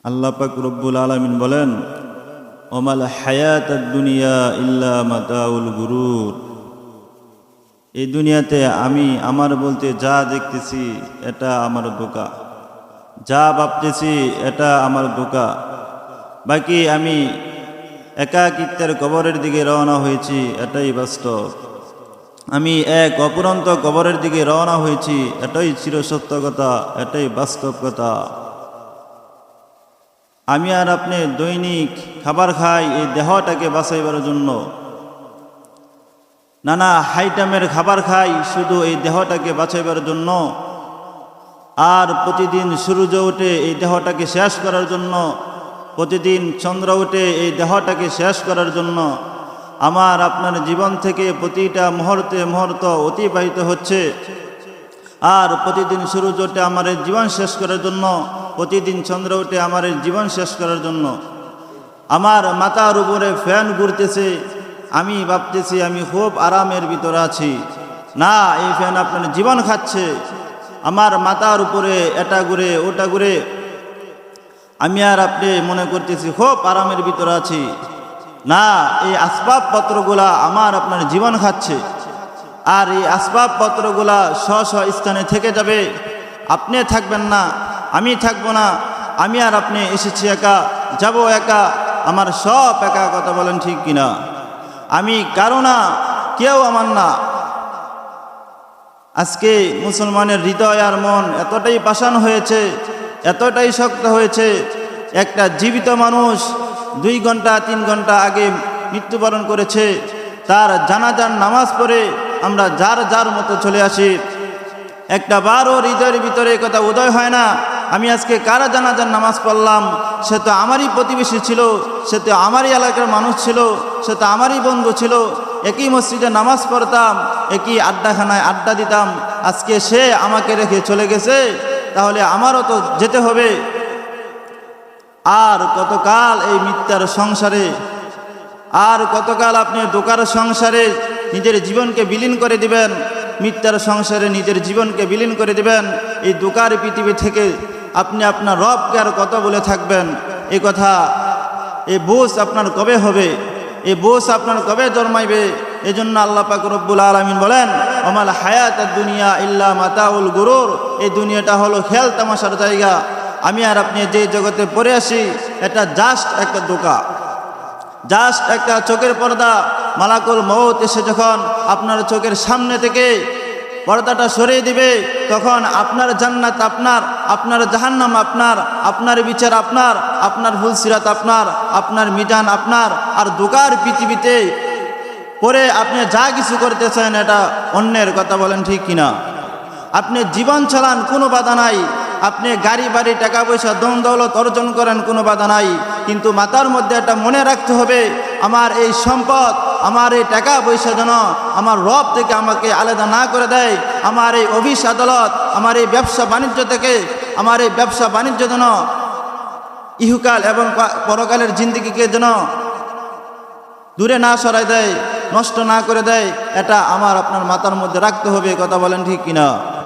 আল্লাহ পাক রব্বুল আলামিন বলেন, ওমাল হায়াতাদ দুনিয়া ইল্লা মাতাউল গুরুর। এই দুনিয়াতে আমি আমার বলতে যা দেখতেছি এটা আমার ধোঁকা, যা ভাবতেছি এটা আমার ধোঁকা। বাকি আমি একাকিত্বের কবরের দিকে রওনা হয়েছি, এটাই বাস্তব। আমি এক অপুরন্ত কবরের দিকে রওনা হয়েছি, এটাই চিরসত্য কথা, এটাই বাস্তব কথা। আমি আর আপনি দৈনিক খাবার খাই এই দেহটাকে বাঁচাইবার জন্য, নানা হাইটামের খাবার খাই শুধু এই দেহটাকে বাঁচাইবার জন্য। আর প্রতিদিন সূর্য ওঠে এই দেহটাকে শেষ করার জন্য, প্রতিদিন চন্দ্র ওঠে এই দেহটাকে শেষ করার জন্য। আমার আপনার জীবন থেকে প্রতিটা মুহূর্তে মুহূর্ত অতিবাহিত হচ্ছে, আর প্রতিদিন সূর্য ওঠে আমার এই জীবন শেষ করার জন্য, প্রতিদিন চন্দ্র ওঠে আমার এই জীবন শেষ করার জন্য। আমার মাথার উপরে ফ্যান ঘুরতেছে, আমি ভাবতেছি আমি খুব আরামের ভিতরে আছি। না, এই ফ্যান আপনার জীবন খাচ্ছে। আমার মাথার উপরে এটা ঘুরে ওটা ঘুরে, আমি আর আপনি মনে করতেছি খুব আরামের ভিতরে আছি। না, এই আসবাবপত্রগুলা আমার আপনার জীবন খাচ্ছে। আর এই আসবাবপত্রগুলা স্ব স্ব স্থানে থেকে যাবে, আপনি থাকবেন না, আমি থাকবো না। আমি আর আপনি এসেছি একা, যাব একা, আমার সব একা। কথা বলেন ঠিক কিনা? আমি কারো না, কেউ আমার না। আজকে মুসলমানের হৃদয় আর মন এতটাই পাষাণ হয়েছে, এতটাই শক্ত হয়েছে। একটা জীবিত মানুষ 2 ঘন্টা 3 ঘন্টা আগে মৃত্যুবরণ করেছে, তার জানাজার নামাজ পড়ে আমরা যার যার মতো চলে আসি। একটা বারও হৃদয়ের ভিতরে কথা উদয় হয় না, আমি আজকে কারা জানাজার নামাজ পড়লাম। সে তো আমারই প্রতিবেশী ছিল, সে তো আমারই এলাকার মানুষ ছিল, সে তো আমারই বন্ধু ছিল। একই মসজিদে নামাজ পড়তাম, একই আড্ডাখানায় আড্ডা দিতাম। আজকে সে আমাকে রেখে চলে গেছে, তাহলে আমারও তো যেতে হবে। আর কতকাল এই মিথ্যার সংসারে, আর কতকাল আপনি ধোঁকার সংসারে নিজের জীবনকে বিলীন করে দিবেন, মিথ্যার সংসারে নিজের জীবনকে বিলীন করে দিবেন। এই ধোঁকার পৃথিবী থেকে আপনি আপনার রবকে আর কত বলে থাকবেন? এই কথা, এই বোঝ আপনার কবে হবে? এই বোঝ আপনার কবে জন্মাইবে? এই জন্য আল্লাহ পাক রব্বুল আলামিন বলেন, ওমাল হায়াতাদ দুনিয়া ইল্লা মাতাউল গুরুর। এই দুনিয়াটা হলো খেল তামাশার জায়গা। আমি আর আপনি যে জগতে পড়ে আসি, এটা জাস্ট একটা ধোঁকা, জাস্ট একটা চোখের পর্দা। মালাকুল মউত এসে যখন আপনার চোখের সামনে থেকে পর্দাটা সরিয়ে দিবে, তখন আপনার জান্নাত আপনার, আপনার জাহান্নাম আপনার, আপনার বিচার আপনার, আপনার ফুলসিরাত আপনার, আপনার মিজান আপনার। আর ধোঁকার পৃথিবীতে পরে আপনি যা কিছু করতেছেন এটা অন্যের। কথা বলেন ঠিক কিনা? আপনি জীবন চালান, কোনো বাধা নাই। আপনি গাড়ি বাড়ি টাকা পয়সা ধন দৌলত অর্জন করেন, কোনো বাধা নাই। কিন্তু মাথার মধ্যে এটা মনে রাখতে হবে, আমার এই সম্পদ, আমার এই টাকা পয়সা যেন আমার রব থেকে আমাকে আলাদা না করে দেয়। আমার এই অফিস আদালত, আমার এই ব্যবসা বাণিজ্য থেকে, আমার এই ব্যবসা বাণিজ্য যেন ইহুকাল এবং পরকালের জিন্দিগিকে যেন দূরে না সরাই দেয়, নষ্ট না করে দেয়। এটা আমার আপনার মাথার মধ্যে রাখতে হবে। কথা বলেন ঠিক কিনা?